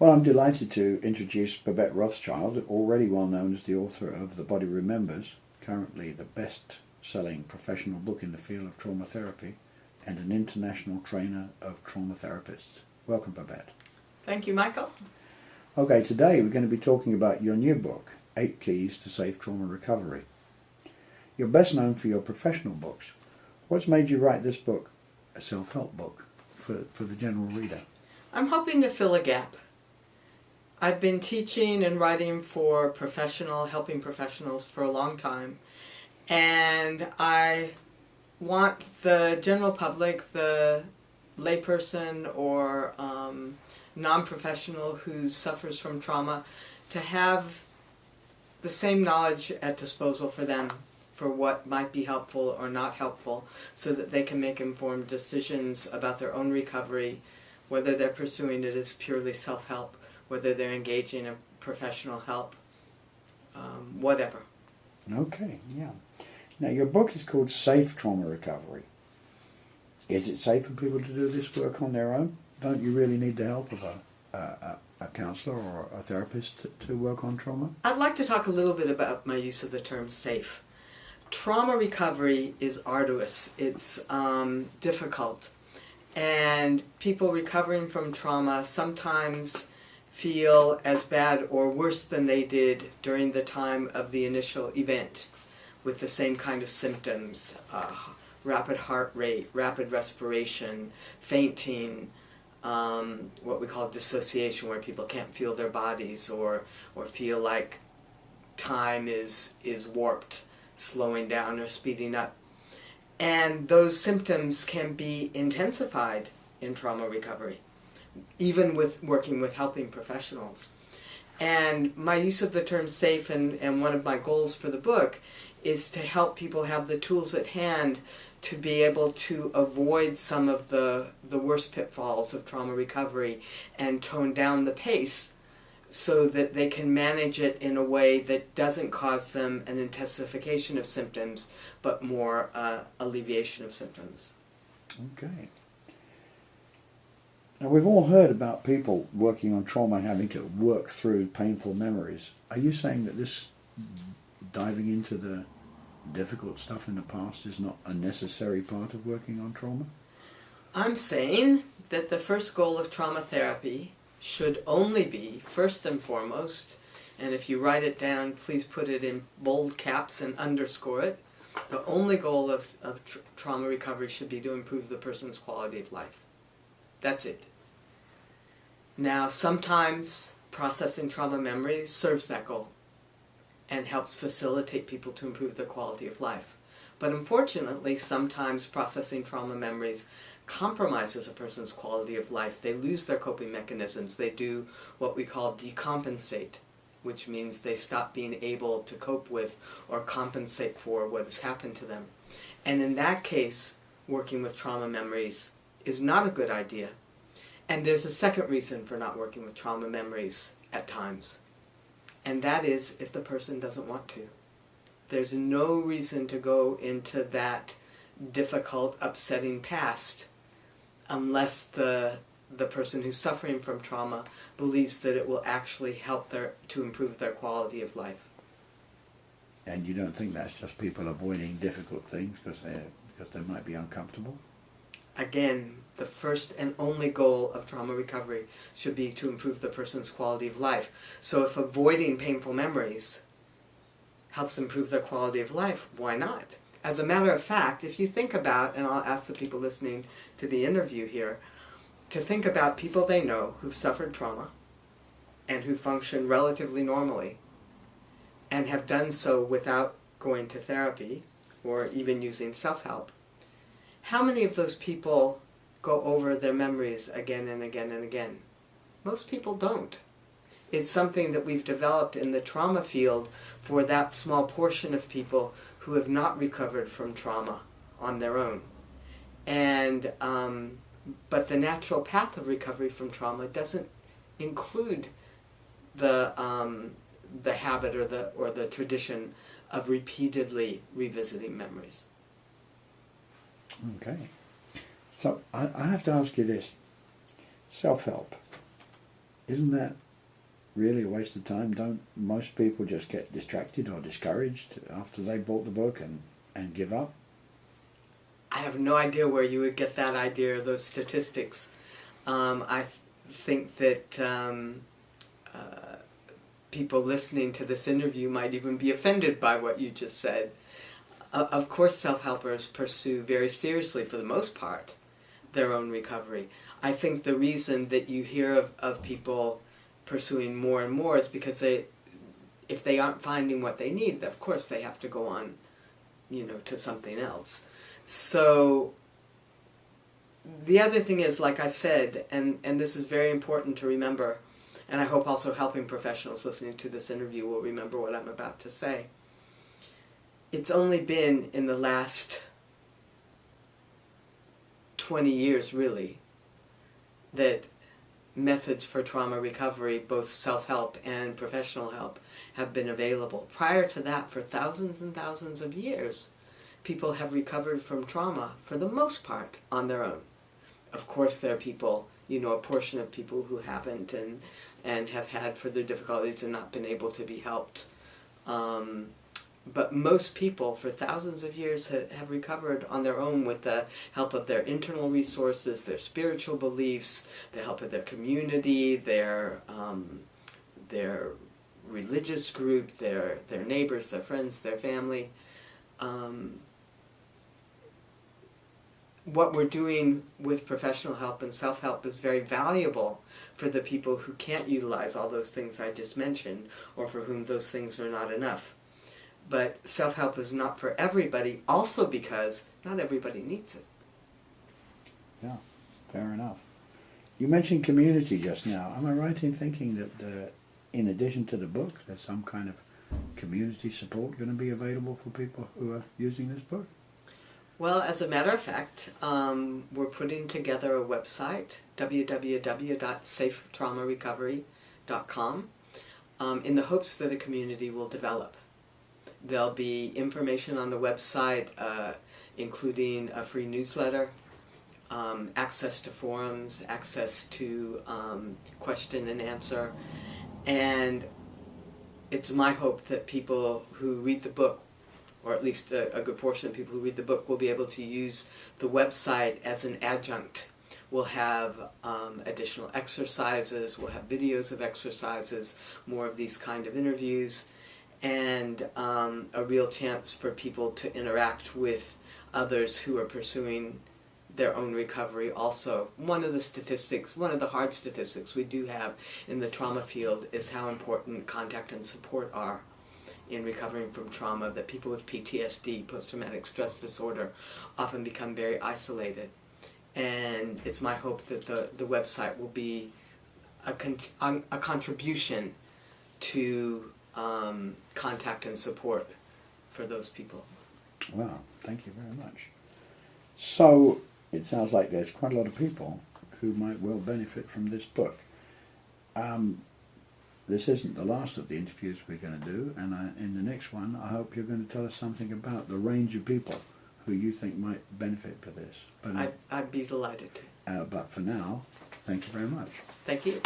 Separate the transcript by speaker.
Speaker 1: Well, I'm delighted to introduce Babette Rothschild, already well known as the author of The Body Remembers, currently the best-selling professional book in the field of trauma therapy, and an international trainer of trauma therapists. Welcome, Babette.
Speaker 2: Thank you, Michael.
Speaker 1: Okay, today we're going to be talking about your new book, 8 Keys to Safe Trauma Recovery. You're best known for your professional books. What's made you write this book, a self-help book, for the general reader?
Speaker 2: I'm hoping to fill a gap. I've been teaching and writing for helping professionals for a long time, and I want the general public, the layperson or non-professional who suffers from trauma, to have the same knowledge at disposal for them for what might be helpful or not helpful, so that they can make informed decisions about their own recovery, whether they're pursuing it as purely self-help, whether they're engaging in professional help, whatever.
Speaker 1: Okay, yeah. Now, your book is called Safe Trauma Recovery. Is it safe for people to do this work on their own? Don't you really need the help of a counsellor or a therapist to work on trauma?
Speaker 2: I'd like to talk a little bit about my use of the term safe. Trauma recovery is arduous. It's difficult. And people recovering from trauma sometimes feel as bad or worse than they did during the time of the initial event, with the same kind of symptoms, rapid heart rate, rapid respiration, fainting, what we call dissociation, where people can't feel their bodies or feel like time is warped, slowing down or speeding up. And those symptoms can be intensified in trauma recovery, even with working with helping professionals. And my use of the term safe, and one of my goals for the book, is to help people have the tools at hand to be able to avoid some of the worst pitfalls of trauma recovery and tone down the pace so that they can manage it in a way that doesn't cause them an intensification of symptoms, but more alleviation of symptoms.
Speaker 1: Okay. Now, we've all heard about people working on trauma having to work through painful memories. Are you saying that this diving into the difficult stuff in the past is not a necessary part of working on trauma?
Speaker 2: I'm saying that the first goal of trauma therapy should only be, first and foremost, and if you write it down, please put it in bold caps and underscore it, the only goal of trauma recovery should be to improve the person's quality of life. That's it. Now, sometimes processing trauma memories serves that goal and helps facilitate people to improve their quality of life. But unfortunately, sometimes processing trauma memories compromises a person's quality of life. They lose their coping mechanisms. They do what we call decompensate, which means they stop being able to cope with or compensate for what has happened to them. And in that case, working with trauma memories is not a good idea. And there's a second reason for not working with trauma memories at times, and that is if the person doesn't want to. There's no reason to go into that difficult, upsetting past unless the person who's suffering from trauma believes that it will actually help to improve their quality of life.
Speaker 1: And you don't think that's just people avoiding difficult things because they might be uncomfortable?
Speaker 2: Again, the first and only goal of trauma recovery should be to improve the person's quality of life. So if avoiding painful memories helps improve their quality of life, why not? As a matter of fact, if you think about, and I'll ask the people listening to the interview here, to think about people they know who've suffered trauma and who function relatively normally and have done so without going to therapy or even using self-help, how many of those people go over their memories again and again and again? Most people don't. It's something that we've developed in the trauma field for that small portion of people who have not recovered from trauma on their own. And but the natural path of recovery from trauma doesn't include the habit or the tradition of repeatedly revisiting memories.
Speaker 1: Okay. So I have to ask you this. Self-help. isn't that really a waste of time? Don't most people just get distracted or discouraged after they bought the book and give up?
Speaker 2: I have no idea where you would get that idea or those statistics. I think that people listening to this interview might even be offended by what you just said. Of course, self-helpers pursue very seriously, for the most part, their own recovery. I think the reason that you hear of people pursuing more and more is because if they aren't finding what they need, of course they have to go on, to something else. So the other thing is, like I said, and this is very important to remember, and I hope also helping professionals listening to this interview will remember what I'm about to say. It's only been in the last 20 years, really, that methods for trauma recovery, both self-help and professional help, have been available. Prior to that, for thousands and thousands of years, people have recovered from trauma, for the most part, on their own. Of course, there are people, a portion of people who haven't and have had further difficulties and not been able to be helped. But most people, for thousands of years, have recovered on their own with the help of their internal resources, their spiritual beliefs, the help of their community, their religious group, their neighbors, their friends, their family. What we're doing with professional help and self-help is very valuable for the people who can't utilize all those things I just mentioned, or for whom those things are not enough. But self-help is not for everybody, also because not everybody needs it.
Speaker 1: Yeah, fair enough. You mentioned community just now. Am I right in thinking that in addition to the book, there's some kind of community support going to be available for people who are using this book?
Speaker 2: Well, as a matter of fact, we're putting together a website, www.safetraumarecovery.com, in the hopes that a community will develop. There'll be information on the website, including a free newsletter, access to forums, access to question and answer, and it's my hope that people who read the book, or at least a good portion of people who read the book, will be able to use the website as an adjunct. We'll have additional exercises, we'll have videos of exercises, more of these kind of interviews, and a real chance for people to interact with others who are pursuing their own recovery also. One of the hard statistics we do have in the trauma field is how important contact and support are in recovering from trauma, that people with PTSD, post-traumatic stress disorder, often become very isolated. And it's my hope that the website will be a contribution to contact and support for those people.
Speaker 1: Wow, thank you very much. So, it sounds like there's quite a lot of people who might well benefit from this book. This isn't the last of the interviews we're going to do, and in the next one I hope you're going to tell us something about the range of people who you think might benefit for this. But
Speaker 2: I'd be delighted to.
Speaker 1: But for now, thank you very much.
Speaker 2: Thank you.